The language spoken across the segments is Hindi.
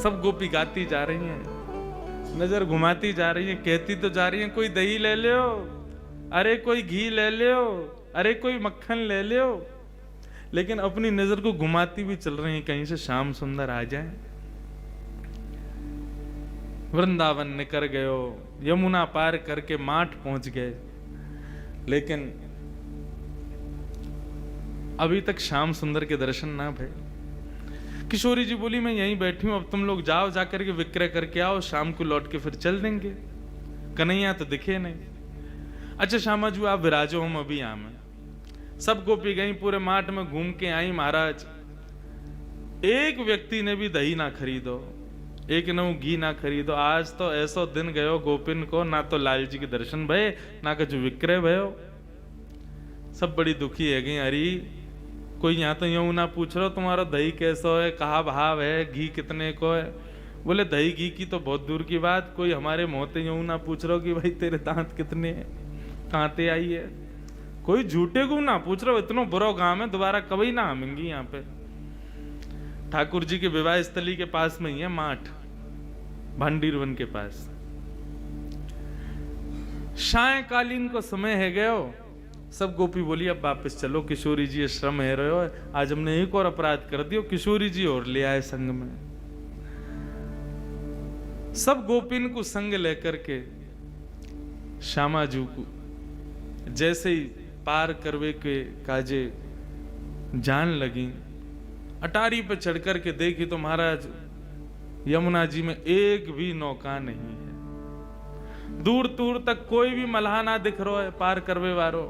सब गोपी गाती जा रही हैं, नजर घुमाती जा रही हैं, कहती तो जा रही हैं कोई दही ले लो, अरे कोई घी ले लो, अरे कोई मक्खन ले लो, लेकिन अपनी नजर को घुमाती भी चल रही हैं कहीं से श्याम सुंदर आ जाए। वृंदावन निकल गयो, यमुना पार करके माठ पहुंच गए, लेकिन अभी तक श्याम सुंदर के दर्शन ना भय। किशोरी जी बोली मैं यहीं बैठी हूं, अब तुम लोग जाओ, जाकर के विक्रय करके आओ, शाम को लौट के फिर चल देंगे। कन्हैया तो दिखे नहीं। अच्छा श्यामा जी आप विराजो, हम अभी आम हैं। सब गोपी गई, पूरे माठ में घूम के आई। महाराज एक व्यक्ति ने भी दही ना खरीदो, एक न घी ना खरीदो। आज तो ऐसो दिन गयो गोपिन को, ना तो लाल जी के दर्शन भये, ना कुछ विक्रय भयो। सब बड़ी दुखी है गई। अरे कोई यहाँ तो यूं ना पूछ रहा तुम्हारा दही कैसो है, कहा भाव है, घी कितने को है। बोले दही घी की तो बहुत दूर की बात, कोई हमारे मोहते यूं ना पूछ रहा कि भाई तेरे दांत कितने हैं, कहाँ ते आई है। कोई झूठे को ना पूछ रहा, इतना बुरा काम है, दोबारा कभी ना आमेंगी यहाँ पे। ठाकुर जी के विवाह स्थली के पास में ही है माठ, भांडीर वन के पास। सायकालीन को समय है गयो। सब गोपी बोली अब वापस चलो, किशोरी जी श्रम है रहे हो, आज हमने एक और अपराध कर दियो, किशोरी जी और ले आए संग में। सब गोपिन को संग लेकर के श्यामा जी को जैसे ही पार करवे के काजे जान लगी, अटारी पे चढ़ करके देखी तो महाराज यमुना जी में एक भी नौका नहीं है, दूर दूर तक कोई भी मल्हा ना दिख रहा है पार करवे वारो।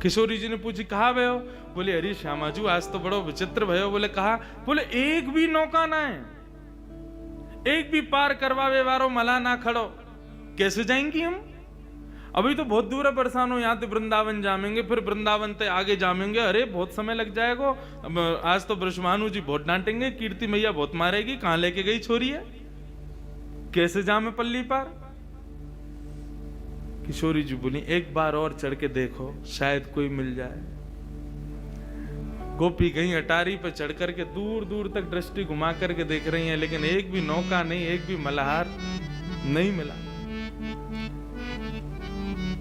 किशोरी जी ने पूछी कहा भयो, बोले अरे श्यामा जी आज तो बड़ो विचित्र भयो। बोले कहा, बोले एक भी नौका ना है, एक भी पार करवावे वारो मला ना खड़ो, कैसे जाएंगी हम। अभी तो बहुत दूर है, परेशान हो, यहाँ से वृंदावन जामेंगे, फिर वृंदावन से आगे जामेंगे, अरे बहुत समय लग जाएगा। आज तो ब्रजभानु जी बहुत डांटेंगे, कीर्ति मैया बहुत मारेगी, कहां लेके गई छोरी है, कैसे जामे पल्ली पार। किशोरी जी बोली एक बार और चढ़ के देखो, शायद कोई मिल जाए। गोपी गई अटारी पे चढ़ करके दूर दूर तक दृष्टि घुमा करके देख रही हैं, लेकिन एक भी नौका नहीं, एक भी मल्हार नहीं मिला।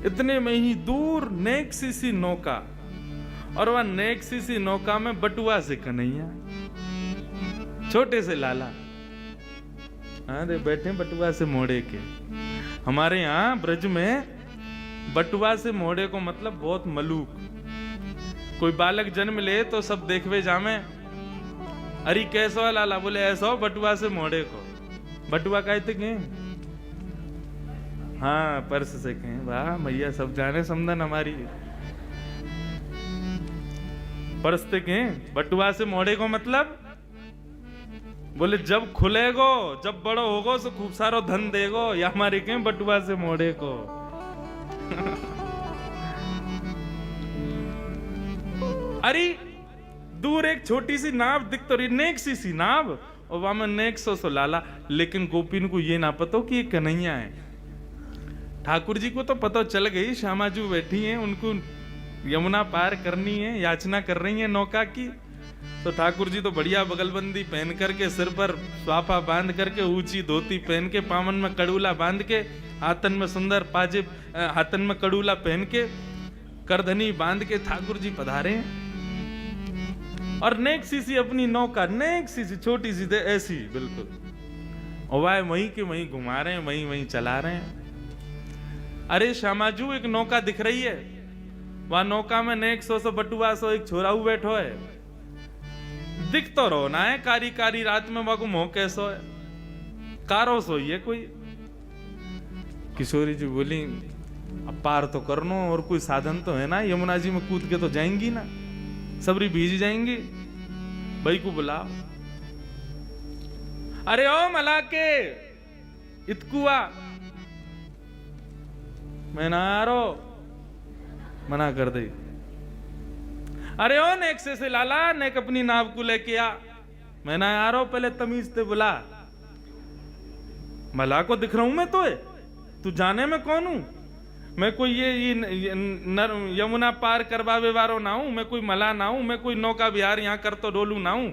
इतने में ही दूर नेक सी नौका, और वह नेक सी नौका में बटुआ से कन्हैया, छोटे से लाला, अरे बैठे बटुआ से मोड़े के। हमारे यहाँ ब्रज में बटुआ से मोड़े को मतलब बहुत मलूक। कोई बालक जन्म ले तो सब देखवे जामे, अरे कैसो है लाला, बोले ऐसा बटुआ से मोड़े को। बटुआ कहते के हाँ पर्स से कहें, वाह भैया सब जाने समझन हमारी। पर्स से कहें बटुआ से मोड़े को मतलब, बोले जब खुलेगो, जब बड़ो होगो तो खूब सारो धन देगो, या हमारे कहें बटुआ से मोड़े को। अरे दूर एक छोटी सी नाव दिख तो रही, नेक सी नाव, और वहां में नेक सो लाला। लेकिन गोपिन को ये ना पता कि ये कन्हैया है। ठाकुर जी को तो पता चल गई, श्यामा जी बैठी हैं, उनको यमुना पार करनी है, याचना कर रही है नौका की। तो ठाकुर जी तो बढ़िया बगलबंदी पहन करके, सिर पर स्वाफा बांध करके, ऊंची धोती पहन के, पावन में कड़ूला बांध के, हाथन में सुंदर पाजेब, हाथन में कड़ूला पहन के, करधनी बांध के ठाकुर जी पधारे। और नेक सी अपनी नौका, नेक सी छोटी सी ऐसी बिल्कुल, और वह वहीं के वहीं घुमा रहे हैं, वहीं वहीं चला रहे हैं। अरे श्यामाजू एक नौका दिख रही है, वह नौका में नेक सो बटुआ सो एक छोरा बैठो है, दिख तो रो ना है, कारी कारी रात में वह मोह कैसो है, कारो सो ये कोई। किशोरी जी बोली अब पार तो करनो, और कोई साधन तो है ना, यमुना जी में कूद के तो जाएंगी ना, सबरी भीज जाएंगी, भाई को बुलाओ। अरे ओ मलाके इतकुआ, मैं ना आ रो, मना कर दे। अरे ओ नेक से लाला, नेक अपनी नाव को लेके आ, मैं ना आ रहा हूं, पहले तमीज से बुला। मला को दिख रहा हूं मैं तो, तू जाने में कौन हूं। मैं कोई ये यमुना पार करवावे वारो ना हूं, मैं कोई मला ना हूं, मैं कोई नौका विहार यहाँ कर तो डोलू ना हूं।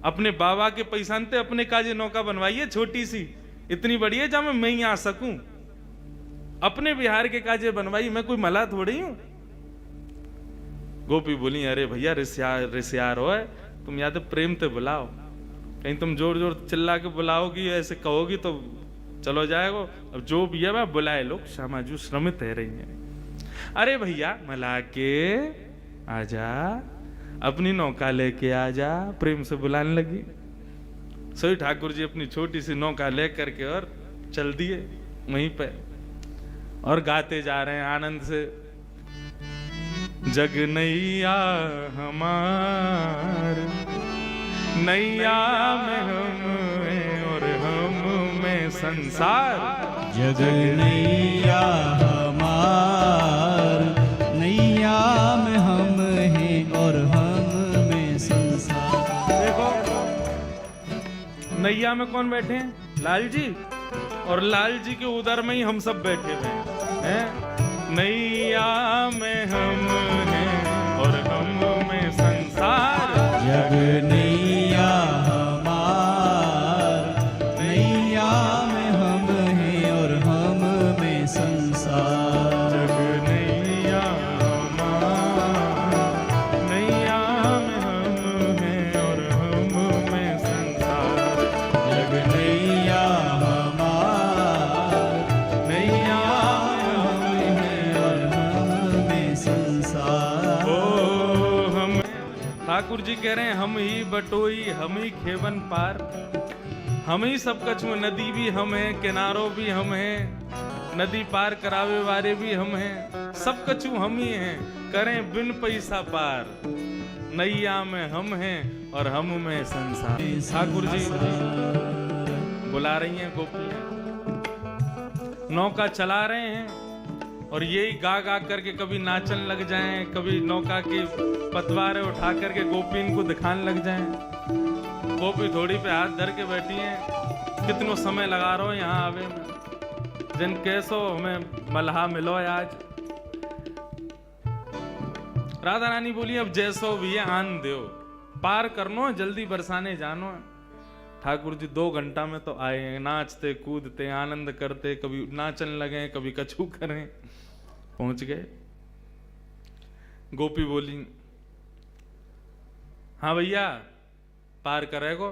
अपने बाबा के पैसानते अपने काजे नौका बनवाइए छोटी सी, इतनी बड़ी है जहां मैं ही आ सकूं। अपने बिहार के काजे बनवाई, मैं कोई मला थोड़ी हूं। गोपी बोली अरे भैया रिश्यार हो है, तुम या तो प्रेम से बुलाओ, कहीं तुम जोर जोर चिल्ला के बुलाओगी ऐसे कहोगी तो चलो जाएगा। अब जो भी है वह बुलाए लोग, श्यामाजू श्रमित है रही है। अरे भैया मला के आजा, अपनी नौका लेके आजा, प्रेम से बुलाने लगी। सोई ठाकुर जी अपनी छोटी सी नौका लेकर के और चल दिए वहीं पे, और गाते जा रहे हैं आनंद से, जग नैया हमार, नैया में हम हैं और हम में संसार। जग नैया हमार, नैया में हम हैं और हम में संसार। देखो नैया में कौन बैठे हैं? लाल जी, और लाल जी के उदर में ही हम सब बैठे हुए हैं। नैया में हम हैं और हम में संसार। जग नैया हमार, नैया में हम हैं और हम में संसार। जग नैया हमार, नैया में हम हैं और हम में संसार। जग नैया हमार, नैया में हम हैं और हम में संसार। ओ हम, ठाकुर जी कह रहे हैं हम ही बटोई, हम ही खेवन पार, हम ही सब कछु, नदी भी हम हैं, किनारों भी हम हैं, नदी पार करावे वाले भी हम हैं, सब कछु हम ही हैं, करें बिन पैसा पार। नैया में हम हैं और हम में संसार। ठाकुर जी बुला रही हैं गोपियां, नौका चला रहे हैं, और यही गा गा करके कभी नाचन लग जाएं, कभी नौका के पतवारे उठा करके गोपी इनको दिखाने लग जाएं। गोपी थोड़ी पे हाथ धर के बैठी हैं, कितनो समय लगा रहो यहाँ आवे में, जिन कैसो हमें मल्हा मिलो आज। राधा रानी बोली अब जैसो भी है आन दो, पार करनो जल्दी बरसाने जानो। ठाकुर जी 2 घंटा में तो आए, नाचते कूदते आनंद करते, कभी नाचन लगे कभी कछू करें, पहुंच गए। गोपी बोली हाँ भैया पार करेगो?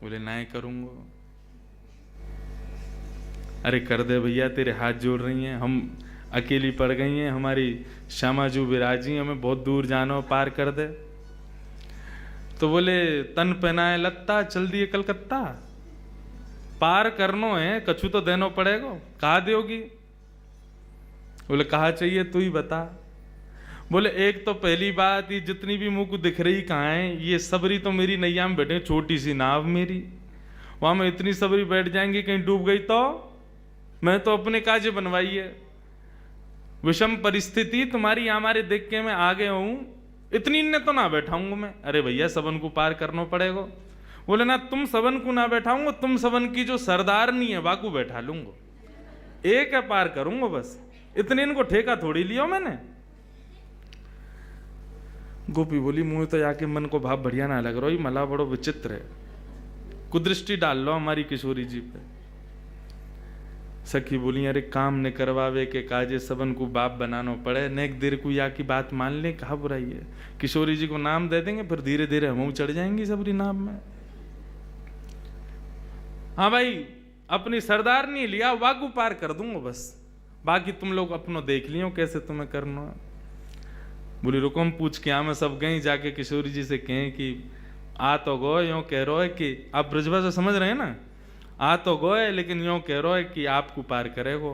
बोले नहीं करूंगा। अरे कर दे भैया, तेरे हाथ जोड़ रही हैं, हम अकेली पड़ गई हैं, हमारी श्यामाजू विराजी, हमें बहुत दूर जानो, पार कर दे। तो बोले तन पहनाए लत्ता, चल दिए कलकत्ता, पार करनो है कछु तो देनो पड़ेगा, कहा दोगी? बोले कहा चाहिए तू ही बता। बोले एक तो पहली बात, ये जितनी भी मुंह को दिख रही कहाँ है, ये सबरी तो मेरी नैया में बैठे, छोटी सी नाव मेरी, वहां में इतनी सबरी बैठ जाएंगी कहीं डूब गई तो? मैं तो अपने काजे बनवाई है, विषम परिस्थिति तुम्हारी हमारे देख के मैं आगे हूं, इतनी ने तो ना बैठाऊंगा मैं। अरे भैया सबन को पार करना पड़ेगा। बोले ना तुम सबन को ना बैठाऊंगा, तुम सबन की जो सरदारनी है वाकू बैठा लूंगा, एक है पार करूंगा बस, इतने इनको ठेका थोड़ी लिया मैंने। गोपी बोली मुंह तो जाके मन को भाव बढ़िया ना लग रहा, ये मला बड़ो विचित्र है, कुदृष्टि डाल लो हमारी किशोरी जी पे। सखी बोली अरे काम ने करवावे के काजे सबन को बाप बनाना पड़े, नेक देर को या की बात मान ले, कहा बुराई है। किशोरी जी को नाम दे देंगे, फिर धीरे धीरे हम चढ़ जाएंगी सबरी नाम में। हाँ भाई अपनी सरदार नहीं लिया, वाकू पार कर दूंगा बस, बाकी तुम लोग अपनो देख लियो कैसे तुम्हें करना है। बोली रुको हम पूछ के मैं सब गई, जाके किशोरी जी से कहें कि आ तो गो यूं कह रहा है कि आप ब्रजभाषा समझ रहे हैं ना, आ तो गए लेकिन यूं कह रहा है कि आपको पार करेगो।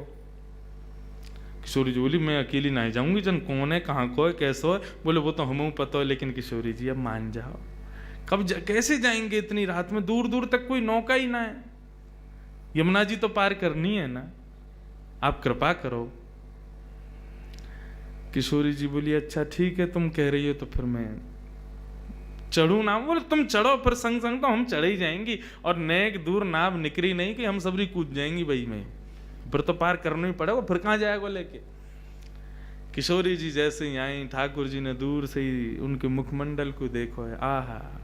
किशोरी जी बोली मैं अकेली नहीं जाऊंगी, जन कौन है कहाँ को है कैसो है। बोले वो तो हमें पता है, लेकिन किशोरी जी अब मान जाओ, कैसे जाएंगे इतनी रात में, दूर दूर तक कोई नौका ही ना है, यमुना जी तो पार करनी है ना, आप कृपा करो। किशोरी जी बोली अच्छा ठीक है तुम कह रही हो तो फिर मैं चढ़ू ना। बोले तुम चढ़ो, फिर संग संग तो हम चढ़े ही जाएंगी, और नेक दूर नाव निकरी नहीं कि हम सबरी कूद जाएंगी भाई में, फिर तो पार करना ही पड़ेगा, फिर कहाँ जाएगा लेके। किशोरी जी जैसे ही आई, ठाकुर जी ने दूर से ही उनके मुखमंडल को देखो है, आहा,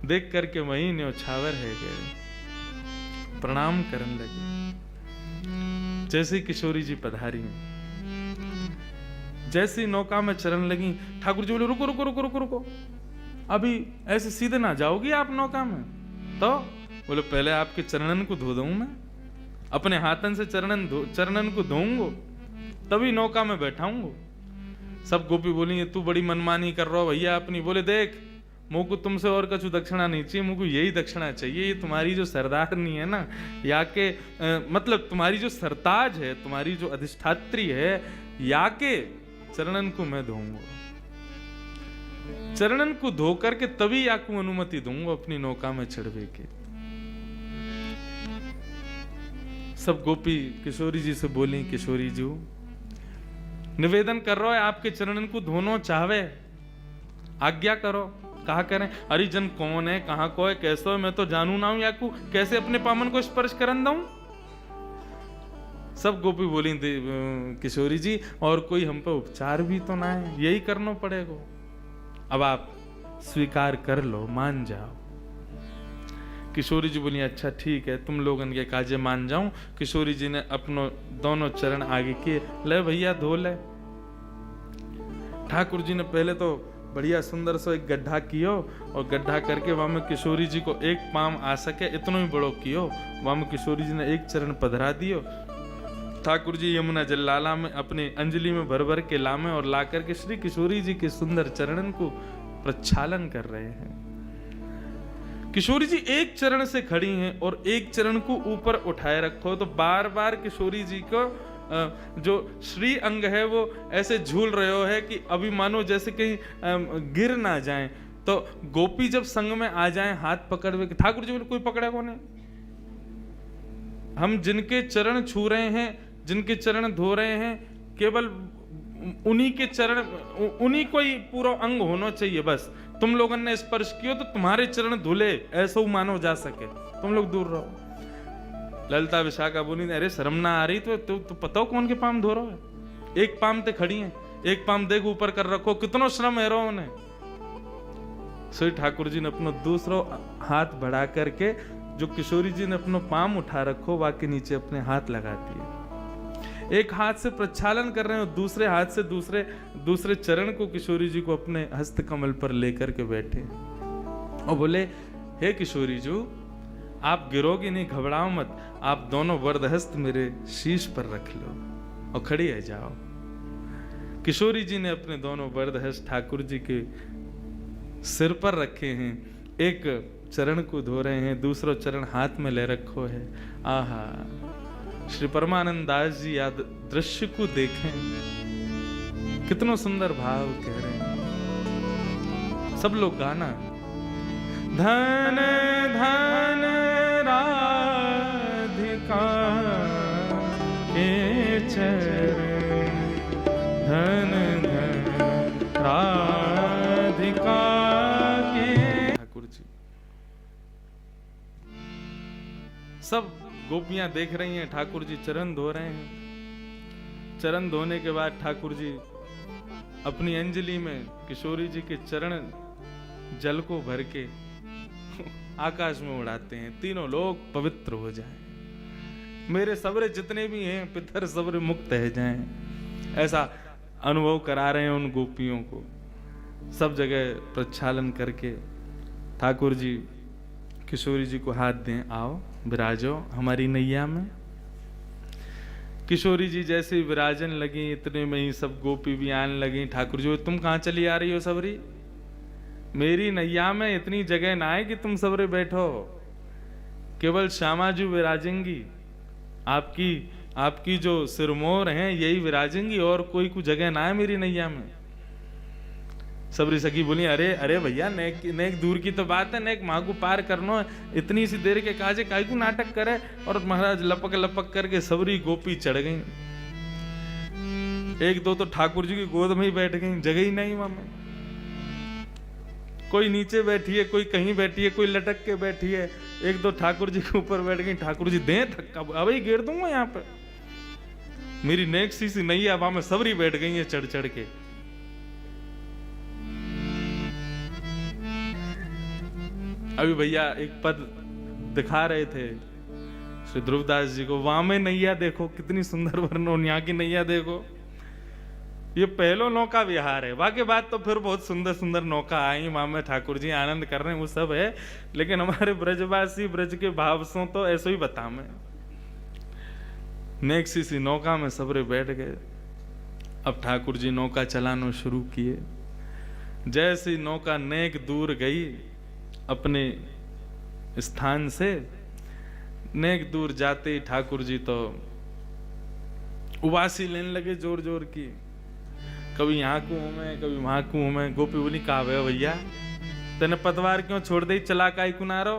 देख करके वही न्योछावर है गए, प्रणाम करने लगे। जैसे किशोरी जी पधारी, जैसी नौका में चरण लगी, ठाकुर जी बोले रुको रुको रुको रुको रुको, अभी ऐसे सीधे ना जाओगी आप नौका में। तो बोले पहले आपके चरणन को धो दूं मैं, अपने हाथन से चरणन को धोऊंगो, तभी नौका में बैठाऊंगो। सब गोपी बोली तू बड़ी मनमानी कर रहा हो भैया अपनी। बोले देख, मुझ को तुमसे और कछु दक्षिणा नहीं चाहिए, मुझको यही दक्षिणा चाहिए, ये तुम्हारी जो सरदारनी है ना, या के मतलब तुम्हारी जो सरताज है, तुम्हारी जो अधिष्ठात्री है, या के चरणन को मैं धोऊंगा, चरणन को धो करके तभी याकू अनुमति दूंगा अपनी नौका में चढ़वे के। सब गोपी किशोरी जी से बोली, किशोरी जी निवेदन कर रहा है आपके चरणन को धोनो चाहवे, आज्ञा करो। कहा करें, अरे जन कौन है, कहां को है, कैसे है, मैं तो जानू ना हूं, याकू कैसे अपने पामन को स्पर्श करन दूं। सब गोपी बोली किशोरी जी और कोई हम पे उपचार भी तो ना है, यही करना पड़ेगा, अब आप स्वीकार कर लो, मान जाओ। किशोरी जी बोली अच्छा ठीक है, तुम लोगन के काजे मान जाऊं। किशोरी जी ने अपनो दोनों चरण आगे किए, ले भैया धो ले। ठाकुर जी ने पहले तो बढ़िया सुंदर सो एक गड्ढा कियो, और गड्ढा करके वहां में किशोरी जी को एक पाम आ सके इतना ही बड़ो कियो, वहां में किशोरी जी ने एक चरण पधरा दियो। ठाकुर जी यमुना जल लाला में अपने अंजलि में भर भर के लामे, और ला करके श्री किशोरी जी के सुंदर चरणन को प्रक्षालन कर रहे हैं। किशोरी जी एक चरण से खड़ी हैं और एक चरण को ऊपर उठाए रखो, तो बार बार किशोरी जी को जो श्री अंग है वो ऐसे झूल रहे हो है कि अभी मानो जैसे कहीं गिर ना जाएं। तो गोपी जब संग में आ जाएं हाथ पकड़ के, ठाकुर जी बोले कोई पकड़े को नहीं, हम जिनके चरण छू रहे हैं, जिनके चरण धो रहे हैं, केवल उन्हीं के चरण, उन्हीं को ही पूरा अंग होना चाहिए। बस तुम लोगों ने स्पर्श किया तो तुम्हारे चरण धुले, ऐसा मानो जा सके, तुम लोग दूर रहो। ललिता विशाखा बोली अरे शर्म ना आ रही तो पता हो कौन के पाम धो रहा है, एक पाम ते खड़ी है, एक पाम देख ऊपर कर रखो, कितनो श्रम है रो उन्हें। श्री ठाकुर जी ने अपना दूसरा हाथ बढ़ा करके जो किशोरी जी ने अपना पाम उठा रखो वाके नीचे अपने हाथ लगाती है, एक हाथ से प्रक्षालन कर रहे हो, दूसरे हाथ से दूसरे चरण को किशोरी जी को अपने हस्त कमल पर लेकर के बैठे और बोले हे किशोरी जी आप गिरोगी नहीं, घबराओ मत, आप दोनों वरदहस्त मेरे शीश पर रख लो और खड़ी है जाओ। किशोरी जी ने अपने दोनों वरदहस्त ठाकुर जी के सिर पर रखे हैं, एक चरण को धो रहे हैं, दूसरा चरण हाथ में ले रखो है। आहा, श्री परमानंद दास जी याद दृश्य को देखें, कितना सुंदर भाव कह रहे हैं। सब लोग गाना, धन धन राधिका के चरण, धन धन राधिका के। ठाकुर जी सब गोपियां देख रही हैं, ठाकुर जी चरण धो रहे हैं। चरण धोने के बाद ठाकुर जी अपनी अंजलि में किशोरी जी के चरण जल को भर के आकाश में उड़ाते हैं, तीनों लोग पवित्र हो जाएं, मेरे सबरे जितने भी हैं पितर सबरे मुक्त है जाएं, ऐसा अनुभव करा रहे हैं उन गोपियों को। सब जगह प्रक्षालन करके ठाकुर जी किशोरी जी को हाथ दें, आओ विराजो हमारी नैया में। किशोरी जी जैसे विराजन लगी, इतने में ही सब गोपी भी आने लगी। ठाकुर जी तुम कहाँ चली आ रही हो सबरी, मेरी नैया में इतनी जगह ना है कि तुम सबरे बैठो, केवल श्यामा जी विराजेंगी, आपकी जो सिरमोर हैं यही विराजेंगी, और कोई कुछ जगह ना है मेरी नैया में। सबरी सखी बोली अरे अरे भैया नेक दूर की तो बात है, नेक माँ को पार करना है, इतनी सी देर के काजे काई को नाटक करे। और महाराज लपक लपक करके सबरी गोपी चढ़ गई, एक दो तो ठाकुर जी की गोद में ही बैठ गई, जगह ही नहीं वहां में। कोई नीचे बैठी है, कोई कहीं बैठी है, कोई लटक के बैठी है। एक दो ठाकुर जी के ऊपर बैठ गई, ठाकुर जी दें थक्का, अब ही गिर दूंगा यहाँ पे। मेरी नेक सी नहीं है, वहां में सबरी बैठ गई है चढ़ चढ़ के। अभी भैया एक पद दिखा रहे थे श्री ध्रुवदास जी को, वहां में नैया देखो कितनी सुंदर वर्णन, यहाँ की नैया देखो। ये पहलो नौका विहार है, बाकी बात तो फिर बहुत सुंदर सुंदर नौका आई, वहां में ठाकुर जी आनंद कर रहे हैं, वो सब है। लेकिन हमारे ब्रजवासी ब्रज के भाव सो तो ऐसे ही बता मैं। नेक सी नौका में सबरे बैठ गए। अब ठाकुर जी नौका चलाना शुरू किए। जैसी नौका नेक दूर गई अपने स्थान से, नेक दूर जाते ही ठाकुर जी तो उबासी लेने लगे जोर जोर की। कभी यहाँ कुओं में, कभी वहां कुओं में। गोपी बोली कहा भैया तेने पतवार क्यों छोड़ दी, चला काई कुनारो?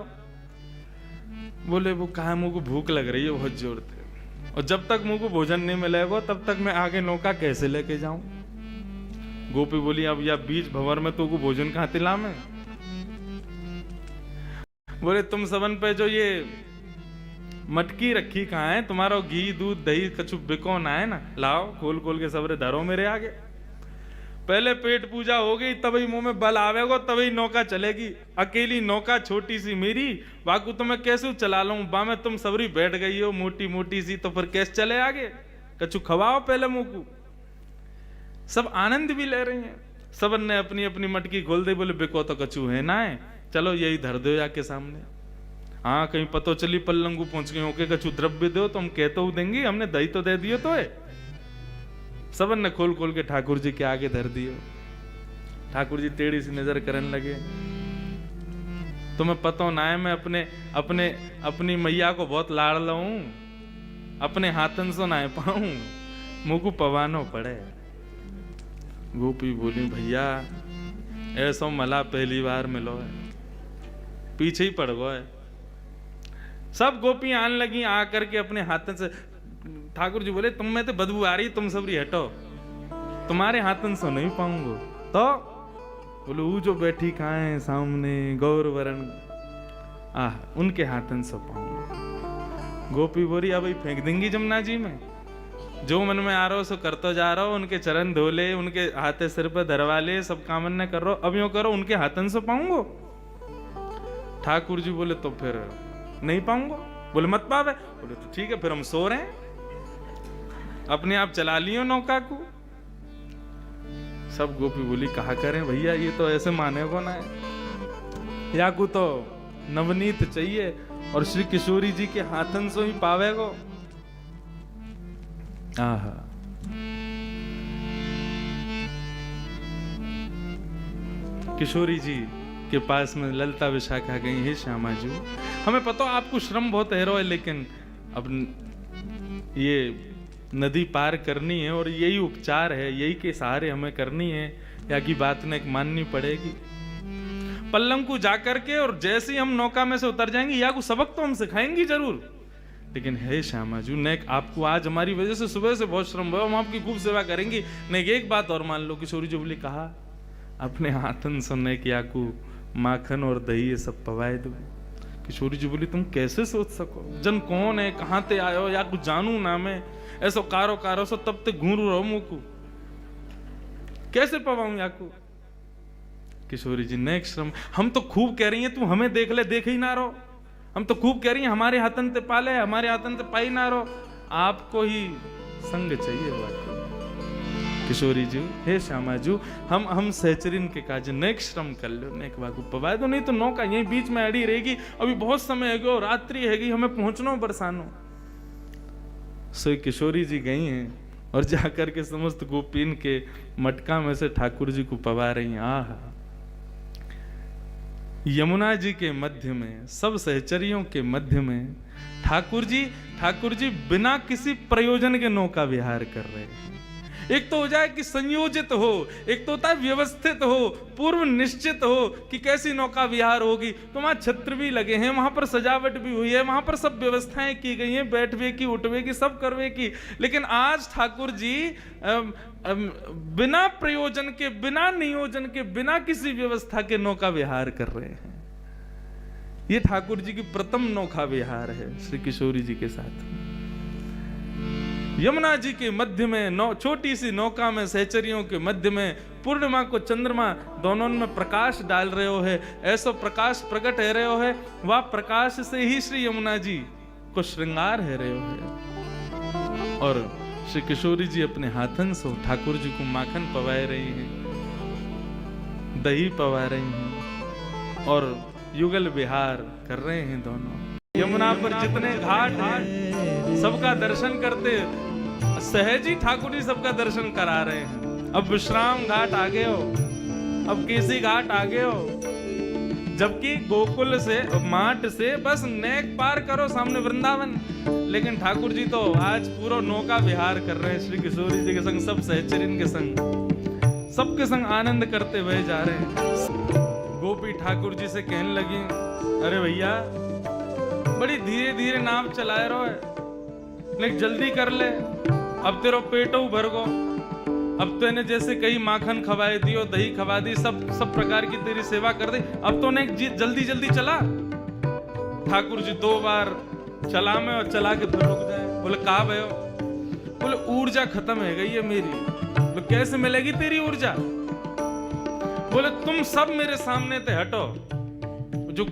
बोले वो कहा मुंह को भूख लग रही है बहुत जोर से, और जब तक मुंह को भोजन नहीं मिलेगा तब तक मैं आगे नौका कैसे लेके जाऊं। गोपी बोली अब या बीच भंवर में तो को भोजन कहां तिला में। बोले तुम सबन पे जो ये मटकी रखी कहाँ है, तुम्हारा घी दूध दही कछु बिकोना है ना, लाओ खोल खोल के सबरे धरो मेरे आगे। पहले पेट पूजा हो गई, तभी मुंह में बल आवेगा, तभी नौका चलेगी। अकेली नौका छोटी सी मेरी, बाकू तो मैं कैसे चला लूं, बा में तुम सबरी बैठ गई हो मोटी मोटी सी, तो फिर कैसे चले आगे। कछु खवाओ पहले मुंह को। सब आनंद भी ले रही हैं, सबन ने अपनी अपनी मटकी खोल दी। बोले बिको तो कछु है ना है, चलो यही धर दो जाके सामने। हाँ कहीं पतो चली पल्लंगू पहुंच गए होके कछु द्रव्य दो तो हम कहते देंगे, हमने दही तो दे दियो तो है। सबन ने खोल खोल के ठाकुर जी के आगे धर दियो। ठाकुर जी टेढ़ी सी नजर करने लगे। तुम्हें पता ना है मैं अपनी मैया को बहुत लाड़ लाऊं, अपने हाथन से ना पाऊं, मुंह को पवानो पड़े। गोपी बोली भैया ऐसा मला पहली बार मिलो है, पीछे ही पड़ गो है। सब गोपियां आने लगी आकर के अपने हाथन से। ठाकुर जी बोले तुम में तो बदबू आ रही, तुम सबरी हटो, तुम्हारे हाथन से नहीं पाऊंगा। तो बोले वो जो बैठी कहाँ है सामने गौर वरण, उनके हाथन से पाऊंगा। गोपी बोली अब फेंक देंगी जमुना जी में, जो मन में आ रहा हो सो करते जा रहा हो। उनके चरण धोले, उनके हाथे सिर पे धरवा ले, सब काम न कर रहा, अब यूं करो उनके हाथन से पाऊंगा। ठाकुर जी बोले तो फिर नहीं पाऊंगा। बोले मत पावे। बोले तो ठीक है फिर हम सो रहे हैं, अपने आप चला लियो नौका को। सब गोपी बोली कहा करें भैया, ये तो ऐसे माने को ना है, या को तो नवनीत चाहिए और श्री किशोरी जी के हाथन से ही पावेगो। आहा किशोरी जी के पास में ललता विशाखा गई, हे श्यामा जी हमें पता आपको श्रम बहुत है, लेकिन अब ये नदी पार करनी है और यही उपचार है, यही के सहारे हमें करनी है, या की बात ने माननी पड़ेगी। पल्लंग को जाकर के और जैसे ही हम नौका में से उतर जाएंगे, या को सबक तो हम सिखाएंगे जरूर, लेकिन हे श्यामा जी नेक आपको आज हमारी वजह से सुबह से बहुत श्रम हुआ, हम आपकी खूब सेवा करेंगे। नेक एक बात और मान लो, किशोरी जी बोली कहा अपने हाथन सुनने की आकू माखन और दही ये सब पवाए दो। किशोरी जी बोली तुम कैसे सोच सको, जन कौन है, कहां ते आयो, या कुछ जानू ना मैं, ऐसो कारो कारो सो तब तक घूरू रहो मुंह को, कैसे पवाऊं याकू। किशोरी जी नेक श्रम, हम तो खूब कह रही हैं तू हमें देख ले, देख ही ना रहो, हम तो खूब कह रही हैं हमारे हाथन ते पाले, हमारे हाथन ते पाई ना रहो, आपको ही संग चाहिए बात। किशोरी जी हे श्यामा जी हम सहचरिन के काज नेक श्रम कर लो, नेक बागू पवाए दो, नहीं तो नौका यहीं बीच में अड़ी रहेगी, अभी बहुत समय है गो, रात्रि हैगी, हमें पहुंचना बरसानो। सो किशोरी जी गई हैं और जाकर के समस्त गोपीन के मटका में से ठाकुर जी को पवा रही हैं। आहा यमुना जी के मध्य में, सब सहचरियों के मध्य में ठाकुर जी बिना किसी प्रयोजन के नौका विहार कर रहे हैं। एक तो हो जाए कि संयोजित हो, एक तो होता है व्यवस्थित हो, पूर्व निश्चित हो कि कैसी नौका विहार होगी। तो वहां छत्र भी लगे हैं, वहां पर सजावट भी हुई है, वहां पर सब व्यवस्थाएं की गई हैं, बैठवे की, उठवे की, सब करवे की। लेकिन आज ठाकुर जी बिना प्रयोजन के, बिना नियोजन के, बिना किसी व्यवस्था के नौका विहार कर रहे हैं। ये ठाकुर जी की प्रथम नौका विहार है श्री किशोरी जी के साथ। यमुना जी के मध्य में छोटी सी नौका में, सहचरियों के मध्य में पूर्णिमा को चंद्रमा दोनों में प्रकाश डाल रहे हो है, ऐसा प्रकाश प्रकट है रहे हो है, वह प्रकाश से ही श्री यमुना जी को श्रृंगार है रहे हो है। और श्री किशोरी जी अपने हाथन से ठाकुर जी को माखन पवाए रही हैं, दही पवा रही हैं और युगल विहार कर रहे हैं दोनों। यमुना पर जितने घाट हैं सबका दर्शन करते, सहज ही ठाकुर जी सबका दर्शन करा रहे हैं। अब विश्राम घाट आगे हो, अब केसी घाट आगे हो, जबकि गोकुल से, माट से बस नेक पार करो सामने वृंदावन। लेकिन ठाकुर जी तो आज पूरा नौका विहार कर रहे हैं श्री किशोरी जी के संग, सब सहचरिन के संग, सबके संग आनंद करते हुए जा रहे हैं। गोपी ठाकुर जी से कहने लगी, अरे भैया बड़ी धीरे धीरे नाव चलाए रहो है, लेकिन जल्दी कर ले, अब तेरो पेटो भर गो, अब तो इन्हें जैसे कहीं माखन खवाए दियो, दही खवा दी, सब प्रकार की तेरी सेवा कर दी, अब तो उन्हें जल्दी जल्दी चला। ठाकुर जी 2 बार चला में और चला के फिर रुक जाए। बोले कहा भयो? बोले ऊर्जा खत्म है गई है मेरी। बोले कैसे मिलेगी तेरी ऊर्जा? बोले तुम सब मेरे सामने ते हटो, जो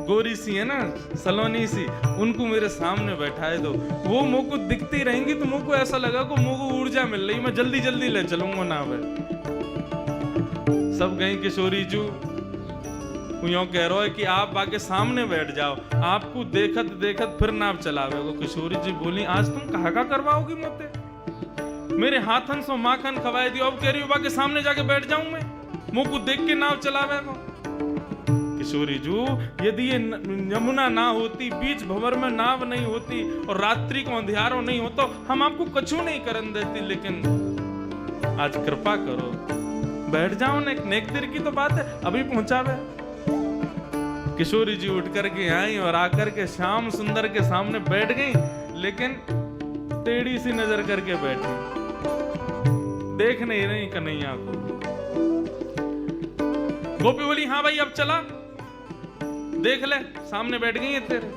गोरी सी है ना, सलोनी सी, उनको मेरे सामने बैठाए दो, वो मुंह को दिखती रहेंगी तो मुंह को ऐसा लगा को मुंह को ऊर्जा मिल रही, मैं जल्दी जल्दी ले चलूंगा ना। सब गई किशोरी जू यूं कह रहा है कि आप बाके सामने बैठ जाओ, आपको देखत देखत फिर नाव चलावे। वो किशोरी जी बोली, आज तुम कहा का करवाओगी मुझसे? मेरे हाथन से माखन खवाए दियो, अब कह रही हो बाके सामने जाके बैठ जाऊं मैं, मुंह को देख के नाव चलावे को। किशोरी जू, यदि ये यमुना ना होती, बीच भंवर में नाव नहीं होती और रात्रि को अंधियारो नहीं होता, हम आपको कछु नहीं करन देती, लेकिन आज कृपा करो बैठ जाओ ना, नेक देर की तो बात है, अभी पहुंचावे। किशोरी जी उठ करके आई और आकर के श्याम सुंदर के सामने बैठ गई, लेकिन टेढ़ी सी नजर करके बैठी, देख नहीं रही कन्हैया को। गोपी बोली, हाँ भाई अब चला, देख ले, सामने बैठ गई है तेरे।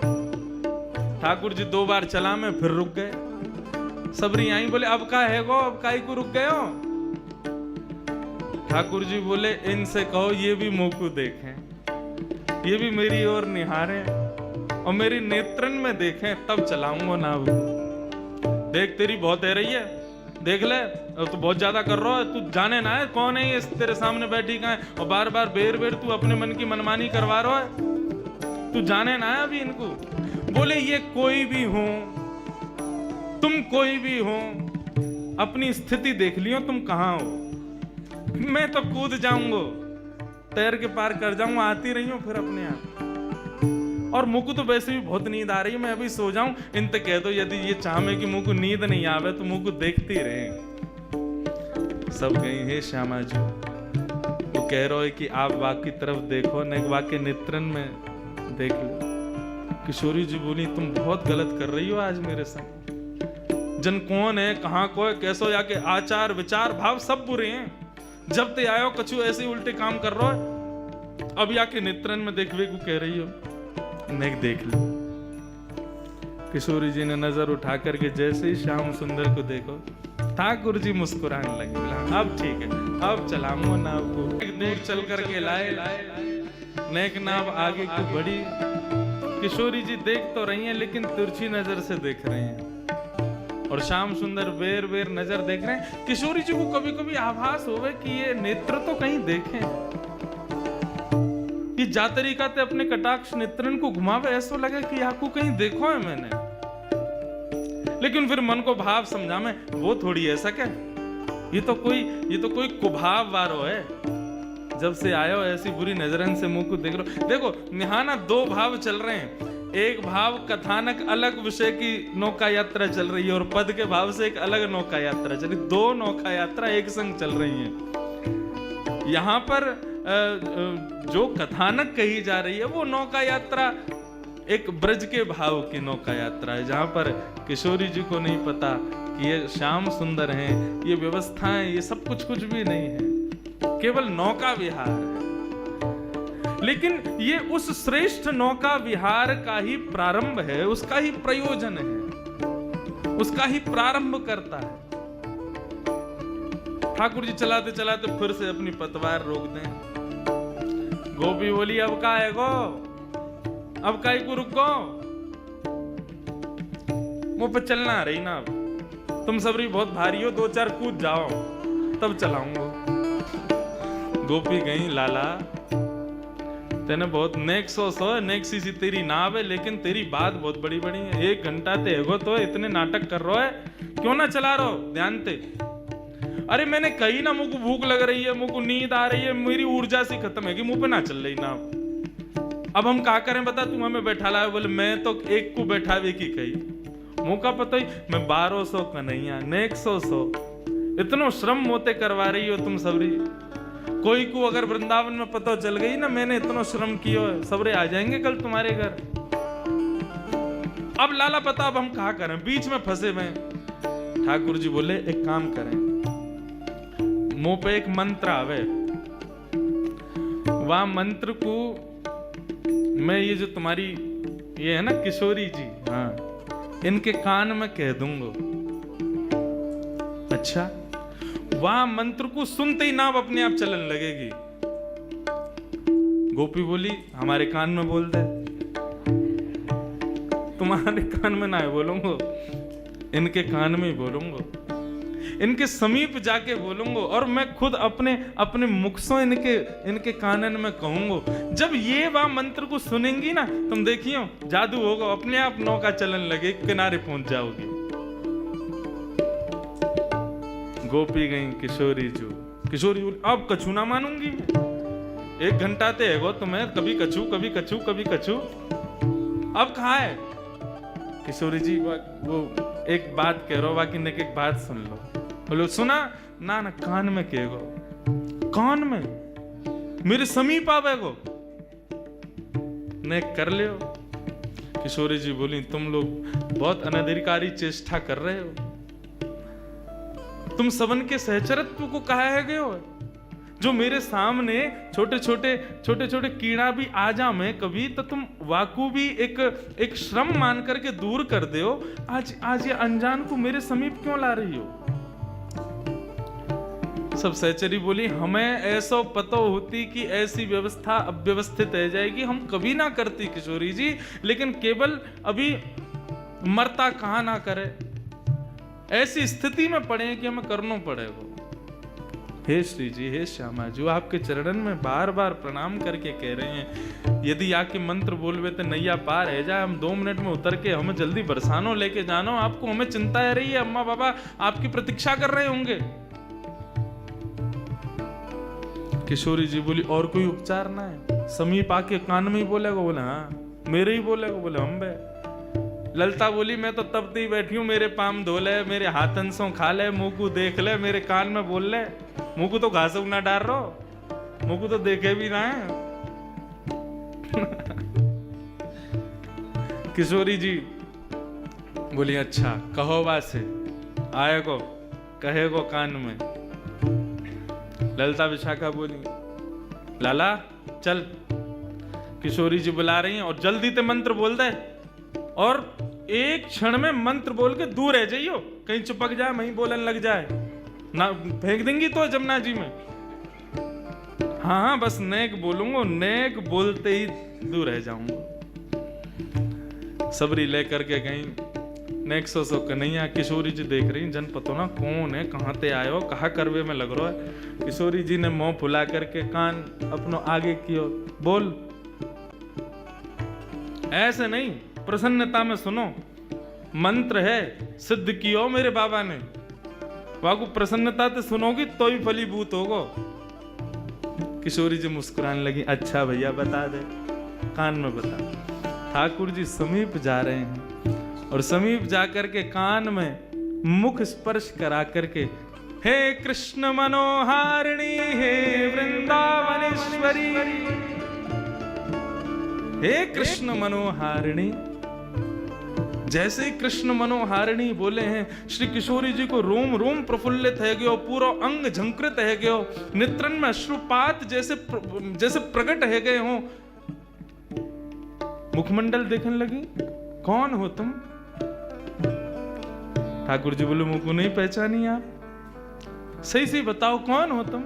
ठाकुर जी 2 बार चला में फिर रुक गए। सबरी आई, बोले अब का है गो, अब काई को रुक गए हो? ठाकुर जी बोले, इनसे कहो ये भी मुंह को देखें, ये भी मेरी ओर निहारें और मेरी नेत्रन में देखें, तब चलाऊंगा नाव। देख तेरी बहुत है रही है, देख ले, तू बहुत ज्यादा कर रहा है, तू जाने ना है कौन है ये तेरे सामने बैठी कहाँ है, और बार बार बेर बेर तू अपने मन की मनमानी करवा रहा है, तू जाने ना है अभी इनको। बोले ये कोई भी हो, तुम कोई भी हो, अपनी स्थिति देख लियो, तुम कहाँ हो, मैं तो कूद जाऊंगा, तैर के पार कर जाऊंगा, आती रही हूं फिर अपने आप। और मुझको तो वैसे भी बहुत नींद आ रही है, मैं अभी सो जाऊं, इनते कह दो यदि ये चाहे कि मुझको नींद नहीं आवे तो मुझको देखती रहे। सब गई है श्यामा जी, वो कह रहा है कि आप वाक की तरफ देखो, न वाक के नेत्रन में देख लो। किशोरी जी बोली, तुम बहुत गलत कर रही हो आज मेरे संग। जन कौन है, कहाँ को है, कैसो, या के आचार विचार भाव सब बुरे हैं, जब ते आयो कछु ऐसे उल्टे काम कर रहा है, अब याके नेत्रन में देखवे को कह रही हो, नेक देख लो। किशोरी जी ने नजर उठा करके जैसे ही श्याम सुंदर को देखो, ठाकुर जी मुस्कुराने लगे, बोला अब ठीक है, अब चलाऊंगा नाव को। एक दूर चल करके लाए, नेक नाव आगे की बढ़ी। किशोरी जी देख तो रही हैं, लेकिन तिरछी नजर से देख रहे हैं, और श्याम सुंदर बेर बेर नजर देख रहे हैं। किशोरी जी को कभी कभी आभास होवे कि ये नेत्र तो कहीं देखें, ये जा तरीका ते अपने कटाक्ष नेत्रन को घुमावे, ऐसा लगे कि आपको कहीं देखो है मैंने, लेकिन फिर मन को भाव समझा में, वो थोड़ी ऐसा क्या, ये तो कोई कुभाव वारो है, जब से आयो ऐसी बुरी नजरन से मुंह को देख लो। देखो निहाना 2 भाव चल रहे हैं, एक भाव कथानक अलग विषय की नौका यात्रा चल रही है और पद के भाव से एक अलग नौका यात्रा चल रही, दो नौका यात्रा एक संग चल रही हैं। यहाँ पर जो कथानक कही जा रही है वो नौका यात्रा एक ब्रज के भाव की नौका यात्रा है, जहाँ पर किशोरी जी को नहीं पता कि ये श्याम सुंदर हैं, ये व्यवस्थाएं, ये सब कुछ भी नहीं है, केवल नौका विहार है। लेकिन ये उस श्रेष्ठ नौका विहार का ही प्रारंभ है, उसका ही प्रयोजन है, उसका ही प्रारंभ करता है। ठाकुर जी चलाते चलाते फिर से अपनी पतवार रोक दें। गोपी बोली अब का है गो, अब काई को रुको, मुंह पे चलना आ रही ना, अब तुम सबरी बहुत भारी हो, 2-4 कूद जाओ तब चलाऊंगा। गोपी गई, लाला तेने बहुत नेक नेक सी तेरी नाव है, लेकिन तेरी बात बहुत बड़ी बड़ी है। 1 घंटा ते एगो तो इतने नाटक कर रहा है, क्यों ना चला रहो ध्यान ते। अरे मैंने कही ना, मुझको भूख लग रही है, मुझको नींद आ रही है, मेरी ऊर्जा सी खत्म है कि मुंह पे ना चल रही ना। अब हम क्या करें बता, तू हमें बैठा ला। बोले मैं तो एक को बैठावे की कही, मुंह का पता ही मैं 1200 कन्हैया नेक 100 इतनो श्रम मोते करवा रही हो तुम सबरी। कोई को अगर वृंदावन में पता चल गई ना मैंने इतना श्रम किया है, सबरे आ जाएंगे कल तुम्हारे घर। अब लाला पता अब हम कहा करें, बीच में फंसे हुए। ठाकुर जी बोले एक काम करें, मुंह पे एक मंत्र आवे, वह मंत्र को मैं ये जो तुम्हारी ये है ना किशोरी जी, हाँ इनके कान में कह दूंगा। अच्छा, वह मंत्र को सुनते ही नाव अपने आप चलन लगेगी। गोपी बोली हमारे कान में बोल दे। तुम्हारे कान में ना बोलूंगा, इनके कान में ही बोलूंगा, इनके समीप जाके बोलूंगा और मैं खुद अपने मुख से इनके कानन में कहूंगा। जब ये वह मंत्र को सुनेंगी ना, तुम देखियो जादू होगा, अपने आप नौका चलन लगे, किनारे पहुंच जाओगी। गोपी गई, किशोरी बोली अब कछु ना मानूंगी मैं, 1 घंटा ते है तुम्हें, कभी कछु कभी कछु कभी कछु, अब कहाँ है। किशोरी जी वो एक बात कह रहा, बाकी ने एक बात सुन लो। बोलो सुना ना, ना कान में कहेगो, कान में मेरे समीप आवेगो, ने कर ले। किशोरी जी बोली तुम लोग बहुत अनधिकारी चेष्टा कर रहे हो, तुम सबन के सहचरत्व को कहा है गए हो। जो मेरे सामने छोटे छोटे कीड़ा भी आ जा मैं कभी, तो तुम वाकू भी एक श्रम मान करके दूर कर दे हो। आज ये अनजान को मेरे समीप क्यों ला रही हो। सब सहचरी बोली हमें ऐसा पता होती कि ऐसी व्यवस्था अव्यवस्थित रह जाएगी, हम कभी ना करती किशोरी जी, लेकिन केवल अभी मरता कहाँ ना करे, ऐसी स्थिति में पड़े कि हमें करना पड़ेगा। हे श्री जी, हे श्यामा जी, आपके चरणन में बार बार प्रणाम करके कह रहे हैं, यदि आके मंत्र बोलवे तो नैया पार है जाए, हम 2 मिनट में उतर के हमें जल्दी बरसानो लेके जानो, आपको हमें चिंता है रही है, अम्मा बाबा आपकी प्रतीक्षा कर रहे होंगे। किशोरी जी बोली और कोई उपचार ना है, समीप आके कान में ही बोलेगा। बोले हाँ मेरे ही बोलेगा। बोले हम बे। ललता बोली मैं तो तब ही बैठी हूँ, मेरे पाम धो ले, मेरे हाथन सो खा ले, मुंह को देख ले, मेरे कान में बोल ले, मुंह को तो घास ना डाल रो, मुंह को तो देखे भी ना है। किशोरी जी बोली अच्छा कहो वासे, आए को कहे को कान में। ललता विशाखा बोली लाला चल, किशोरी जी बुला रही हैं और जल्दी ते मंत्र बोल दे, और एक क्षण में मंत्र बोल के दूर रह जाइयो, कहीं चिपक जाए वहीं बोलन लग जाए ना, फेंक देंगी तो जमुना जी में। हाँ बस नेक बोलूंगा, नेक बोलते ही दूर रह जाऊंगा। सबरी लेकर के गई, नेक सो कन्हैया। किशोरी जी देख रही जन पतो ना कौन है, कहाँ ते आए हो, कहाँ करवे में लग रहा है। किशोरी जी ने मुंह फुला करके कान अपनो आगे कियो, बोल ऐसे नहीं, प्रसन्नता में सुनो, मंत्र है सिद्ध कियो मेरे बाबा ने, वाकू प्रसन्नता से सुनोगी तो ही फलीभूत होगो। किशोरी जी मुस्कुराने लगी, अच्छा भैया बता दे, कान में बता। ठाकुर जी समीप जा रहे हैं और समीप जाकर के कान में मुख स्पर्श करा करके, हे कृष्ण मनोहारिणी, हे वृंदावनेश्वरी, हे कृष्ण मनोहारिणी। जैसे ही कृष्ण मनोहारिणी बोले हैं, श्री किशोरी जी को रोम रोम प्रफुल्लित है गयो, पूरा अंग झंकृत है गयो, नेत्रन में अश्रुपात जैसे प्रकट है गए हो। मुखमंडल देखने लगी, कौन हो तुम? ठाकुर जी बोले, मुझको नहीं पहचानी आप, सही से बताओ कौन हो तुम?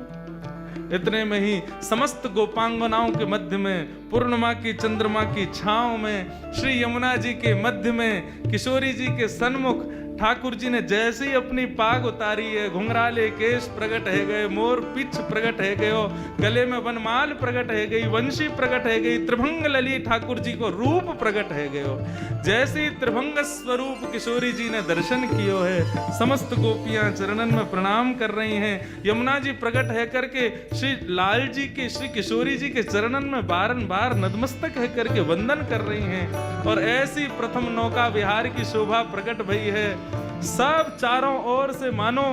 इतने में ही समस्त गोपांगनाओं के मध्य में, पूर्णिमा की चंद्रमा की छांव में, श्री यमुना जी के मध्य में, किशोरी जी के सन्मुख ठाकुर जी ने जैसे ही अपनी पाग उतारी है, घुंघराले केश प्रकट है गए, मोर पिछ प्रकट है गयो, गले में वनमाल प्रकट है गई, वंशी प्रकट है गई, त्रिभंग लली ठाकुर जी को रूप प्रकट है गयो। जैसे ही त्रिभंग स्वरूप किशोरी जी ने दर्शन कियो है, समस्त गोपियां चरणन में प्रणाम कर रही हैं। यमुना जी प्रकट है करके श्री लाल जी के, श्री किशोरी जी के चरणन में बारंबार नतमस्तक है करके वंदन कर रही हैं। और ऐसी प्रथम नौका विहार की शोभा प्रकट भई है। सब चारों ओर से मानो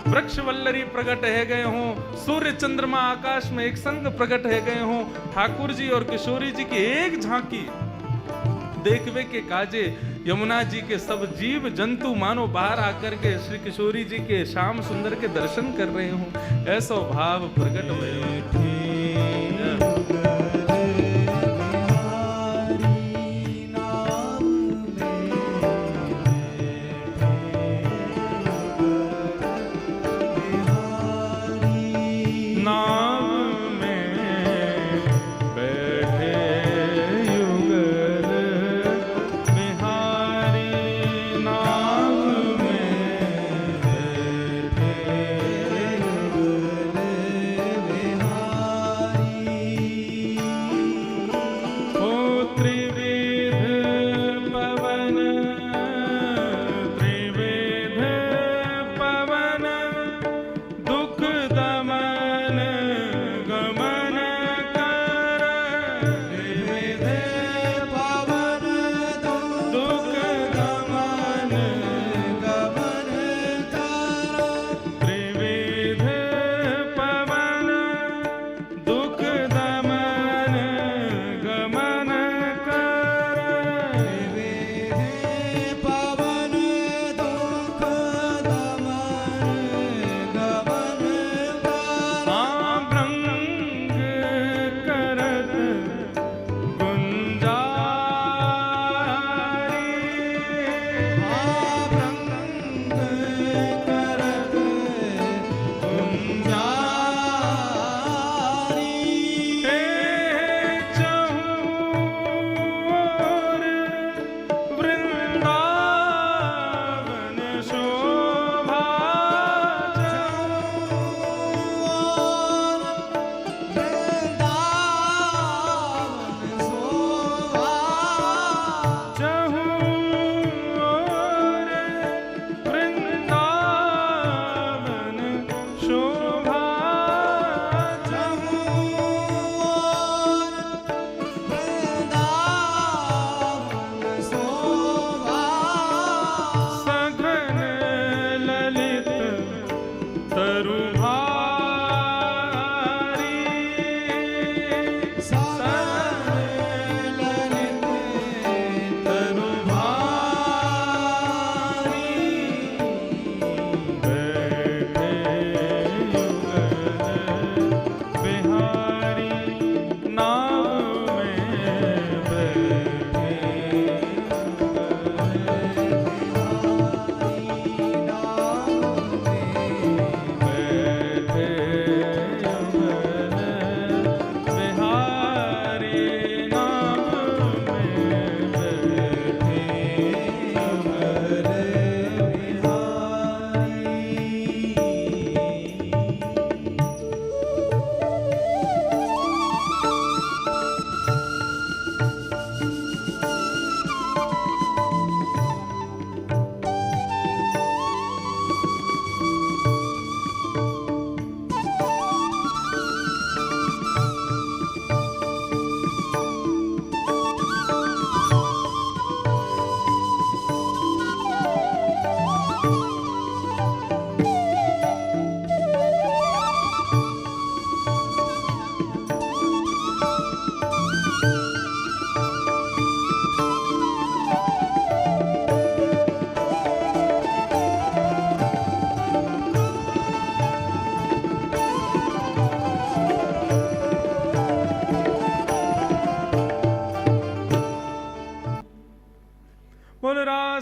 वृक्ष वल्लरी प्रकट है गए हों, सूर्य चंद्रमा आकाश में एक संग प्रकट है गए हों। ठाकुर जी और किशोरी जी की एक झांकी देखवे के काजे यमुना जी के सब जीव जंतु मानो बाहर आकर के श्री किशोरी जी के श्याम सुंदर के दर्शन कर रहे हों। ऐसा भाव प्रकट हुए।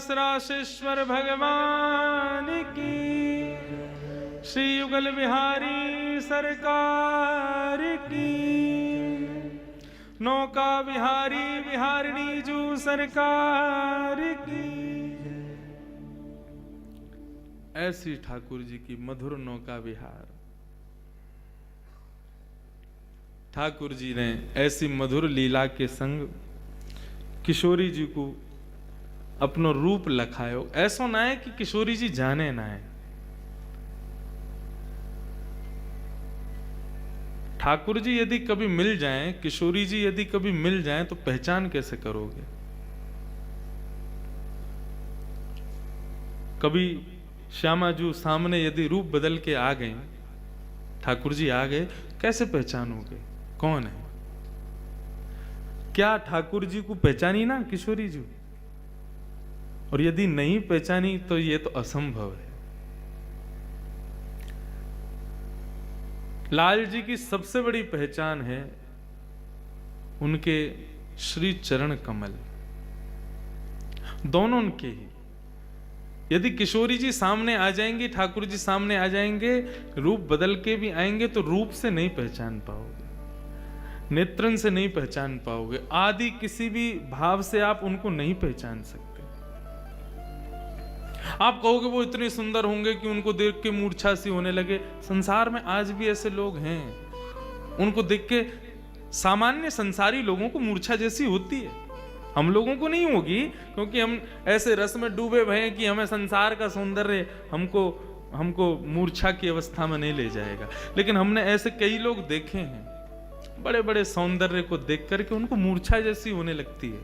रास रासेश्वर भगवान की, श्री युगल बिहारी सरकार की, नौका बिहारी बिहारिणी जू सरकार की। ऐसी ठाकुर जी की मधुर नौका विहार। ठाकुर जी ने ऐसी मधुर लीला के संग किशोरी जी को अपनो रूप लखायो। ऐसो ना है कि किशोरी जी जाने ना है। ठाकुर जी यदि कभी मिल जाएं, किशोरी जी यदि कभी मिल जाएं, तो पहचान कैसे करोगे? कभी श्यामा जी सामने यदि रूप बदल के आ गए, ठाकुर जी आ गए, कैसे पहचानोगे कौन है? क्या ठाकुर जी को पहचानी ना किशोरी जी? और यदि नहीं पहचानी तो ये तो असंभव है। लाल जी की सबसे बड़ी पहचान है उनके श्री चरण कमल, दोनों उनके ही। यदि किशोरी जी सामने आ जाएंगे, ठाकुर जी सामने आ जाएंगे, रूप बदल के भी आएंगे, तो रूप से नहीं पहचान पाओगे, नेत्रन से नहीं पहचान पाओगे, आदि किसी भी भाव से आप उनको नहीं पहचान सकते। आप कहोगे वो इतने सुंदर होंगे कि उनको देख के मूर्छा सी होने लगे। संसार में आज भी ऐसे लोग हैं, उनको देख के सामान्य संसारी लोगों को मूर्छा जैसी होती है। हम लोगों को नहीं होगी, क्योंकि हम ऐसे रस में डूबे भए हैं कि हमें संसार का सौंदर्य हमको मूर्छा की अवस्था में नहीं ले जाएगा। लेकिन हमने ऐसे कई लोग देखे हैं, बड़े बड़े सौंदर्य को देख करके उनको मूर्छा जैसी होने लगती है।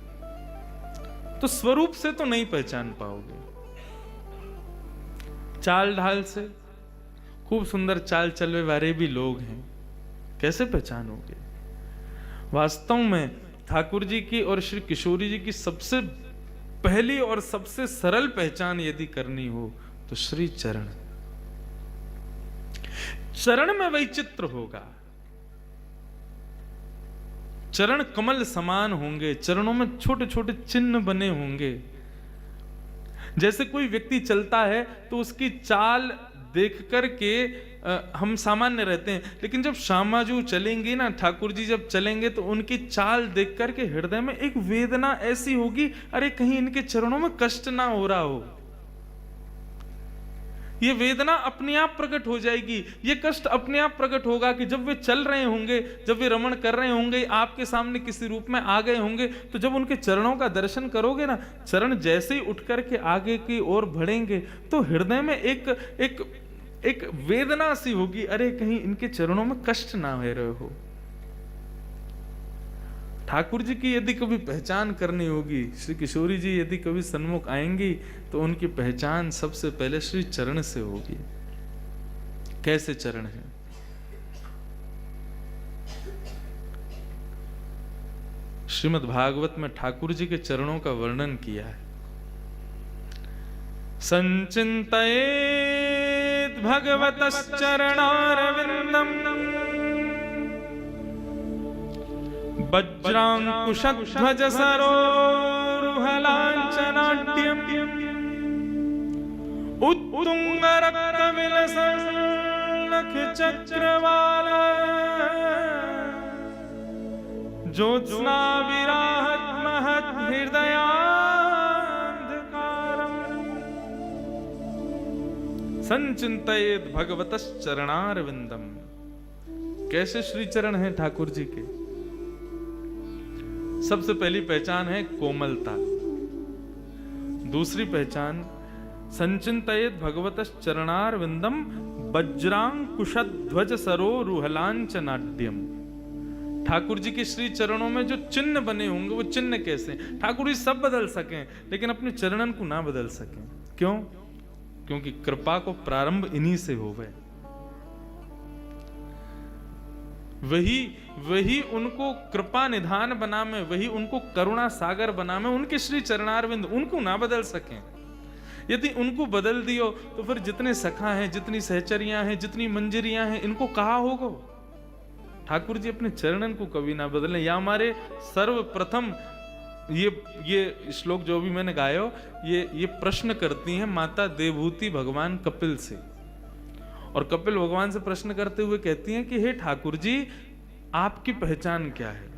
तो स्वरूप से तो नहीं पहचान पाओगे, चाल ढाल से, खूब सुंदर चाल चलने वाले भी लोग हैं, कैसे पहचानोगे? वास्तव में ठाकुर जी की और श्री किशोरी जी की सबसे पहली और सबसे सरल पहचान यदि करनी हो तो श्री चरण। चरण में वही चित्र होगा, चरण कमल समान होंगे, चरणों में छोटे छोटे चिन्ह बने होंगे। जैसे कोई व्यक्ति चलता है तो उसकी चाल देख करके हम सामान्य रहते हैं, लेकिन जब श्यामा जी चलेंगे ना, ठाकुर जी जब चलेंगे, तो उनकी चाल देख करके हृदय में एक वेदना ऐसी होगी, अरे कहीं इनके चरणों में कष्ट ना हो रहा हो। ये वेदना अपने आप प्रकट हो जाएगी, ये कष्ट अपने आप प्रकट होगा कि जब वे चल रहे होंगे, जब वे रमण कर रहे होंगे, आपके सामने किसी रूप में आ गए होंगे, तो जब उनके चरणों का दर्शन करोगे ना, चरण जैसे ही उठ करके आगे की ओर बढ़ेंगे, तो हृदय में एक वेदना सी होगी, अरे कहीं इनके चरणों में कष्ट ना हो रहे हो। ठाकुर जी की यदि कभी पहचान करनी होगी, श्री किशोरी जी यदि कभी सन्मुख आएंगी, तो उनकी पहचान सबसे पहले श्री चरण से होगी। कैसे चरण है? श्रीमद् भागवत में ठाकुर जी के चरणों का वर्णन किया है। संचिन्तयेत् भगवतश्चरणारविन्दम् वज्रांकुशध्वज सरोरुहलाञ्छनाट्यम् उत्तुङ्गरक्तविलसल्लखचक्रवाल ज्योत्स्ना विराहत् महत् हृदयान्धकारम् संचिन्तयेत् भगवतश्चरणारविन्दम्। कैसे श्री चरण हैं ठाकुर जी के? सबसे पहली पहचान है कोमलता, दूसरी पहचान संचिन्तयेत् भगवतश्चरणारविन्दम् वज्रांकुशध्वज सरोरुहलाञ्छनाट्यम्। ठाकुर जी के श्री चरणों में जो चिन्ह बने होंगे, वो चिन्ह कैसे? ठाकुर जी सब बदल सकें, लेकिन अपने चरणन को ना बदल सकें। क्यों? क्योंकि कृपा को प्रारंभ इन्हीं से होवे। वही उनको कृपा निधान बना में, वही उनको करुणा सागर बना में, उनके श्री चरणारविंद उनको ना बदल सकें। यदि उनको बदल दियो तो फिर जितने सखा हैं, जितनी सहचरियां हैं, जितनी मंजरियां हैं, इनको कहा होगा? ठाकुर जी अपने चरणन को कभी ना बदलें। या हमारे सर्वप्रथम ये श्लोक जो भी मैंने गायो, ये प्रश्न करती हैं माता देवहूति भगवान कपिल से, और कपिल भगवान से प्रश्न करते हुए कहती हैं कि हे ठाकुर जी, आपकी पहचान क्या है,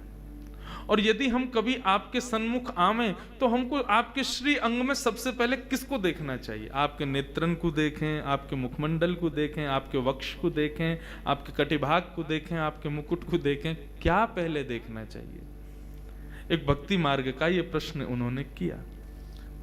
और यदि हम कभी आपके सन्मुख आवें तो हमको आपके श्री अंग में सबसे पहले किसको देखना चाहिए? आपके नेत्रन को देखें, आपके मुखमंडल को देखें, आपके वक्ष को देखें, आपके कटिभाग को देखें, आपके मुकुट को देखें, क्या पहले देखना चाहिए? एक भक्ति मार्ग का ये प्रश्न उन्होंने किया।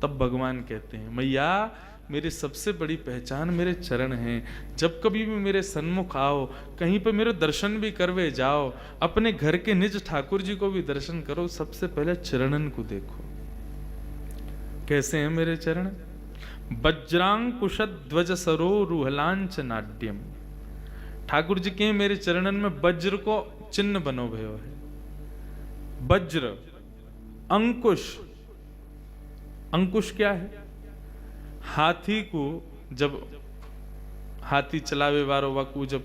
तब भगवान कहते हैं, मैया मेरी सबसे बड़ी पहचान मेरे चरण हैं। जब कभी भी मेरे सन्मुख आओ, कहीं पे मेरे दर्शन भी करवे जाओ, अपने घर के निज ठाकुर जी को भी दर्शन करो, सबसे पहले चरणन को देखो। कैसे हैं मेरे चरण? वज्रांकुश ध्वज सरो रुहलांच नाट्यम। ठाकुर जी के मेरे चरणन में वज्र को चिन्ह बनो भयो है। वज्र, अंकुश। अंकुश क्या है? हाथी को जब हाथी चलावे वारो वाकू जब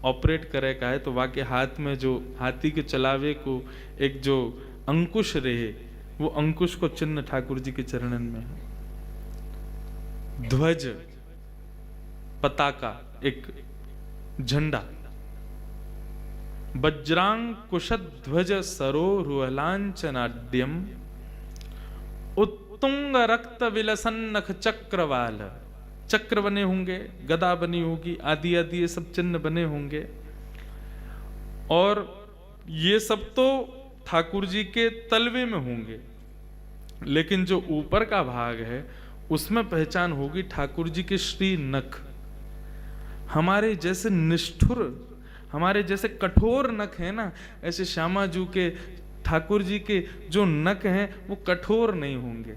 ऑपरेट करे का है तो वाके हाथ में जो हाथी के चलावे को एक जो अंकुश रहे, वो अंकुश को चिन्ह ठाकुर जी के चरणन में है। ध्वज, पताका, एक झंडा। वज्रांकुश ध्वज सरो रुहलांचनाड्यम उत्तुंग रक्त विलसन नख चक्रवाल। चक्र बने होंगे, गदा बनी होगी, आदि आदि ये सब चिन्ह बने होंगे, और ये सब तो ठाकुर जी के तलवे में होंगे, लेकिन जो ऊपर का भाग है उसमें पहचान होगी ठाकुर जी के श्री नख। हमारे जैसे निष्ठुर, हमारे जैसे कठोर नख है ना, ऐसे श्यामाजू के ठाकुर जी के जो नख हैं वो कठोर नहीं होंगे।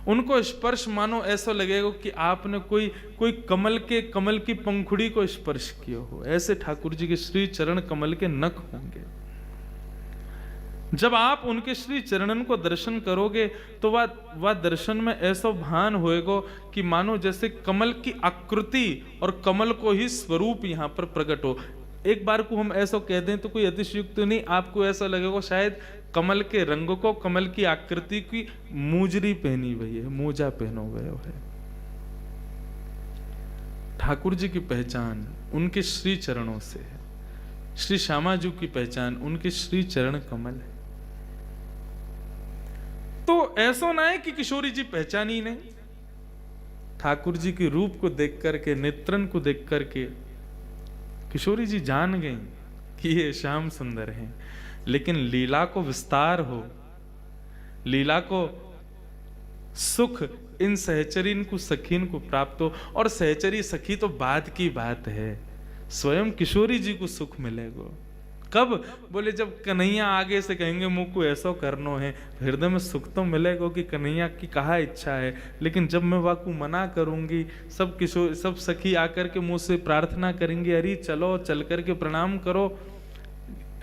उनको स्पर्श मानो ऐसा लगेगा कि आपने कोई कमल की पंखुड़ी को स्पर्श किया हो। ऐसे ठाकुर जी के श्री चरण कमल के नख होंगे। जब आप उनके श्री चरणन को दर्शन करोगे तो वह दर्शन में ऐसा भान होएगा कि मानो जैसे कमल की आकृति और कमल को ही स्वरूप यहाँ पर प्रकट हो। एक बार को हम ऐसा कह दें तो कोई अतिशयुक्त नहीं, आपको ऐसा लगेगा शायद कमल के रंग को, कमल की आकृति की मूजरी पहनी हुई है, मोजा पहनो हुए है। ठाकुर जी की पहचान उनके श्री चरणों से है। श्री श्यामाजू की पहचान उनके श्री चरण कमल है। तो ऐसा ना है कि किशोरी जी पहचानी नहीं। ठाकुर जी के रूप को देख करके, नेत्रन को देख करके किशोरी जी जान गई कि ये श्याम सुंदर हैं, लेकिन लीला को विस्तार हो, लीला को सुख इन सहचरीन को, सखीन को प्राप्त हो। और सहचरी सखी तो बाद की बात है, स्वयं किशोरी जी को सुख मिलेगा। कब? बोले जब कन्हैया आगे से कहेंगे मुझ को ऐसा करनो है, हृदय में सुख तो मिलेगा कि कन्हैया की कहा इच्छा है। लेकिन जब मैं वाकू मना करूंगी, सब सखी आकर के मुझसे प्रार्थना करेंगे, अरे चलो, चल करके प्रणाम करो,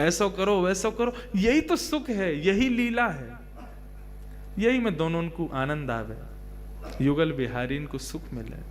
ऐसा करो, वैसा करो, यही तो सुख है, यही लीला है, यही में दोनों को आनंद आवे, युगल बिहारी इनको सुख मिले।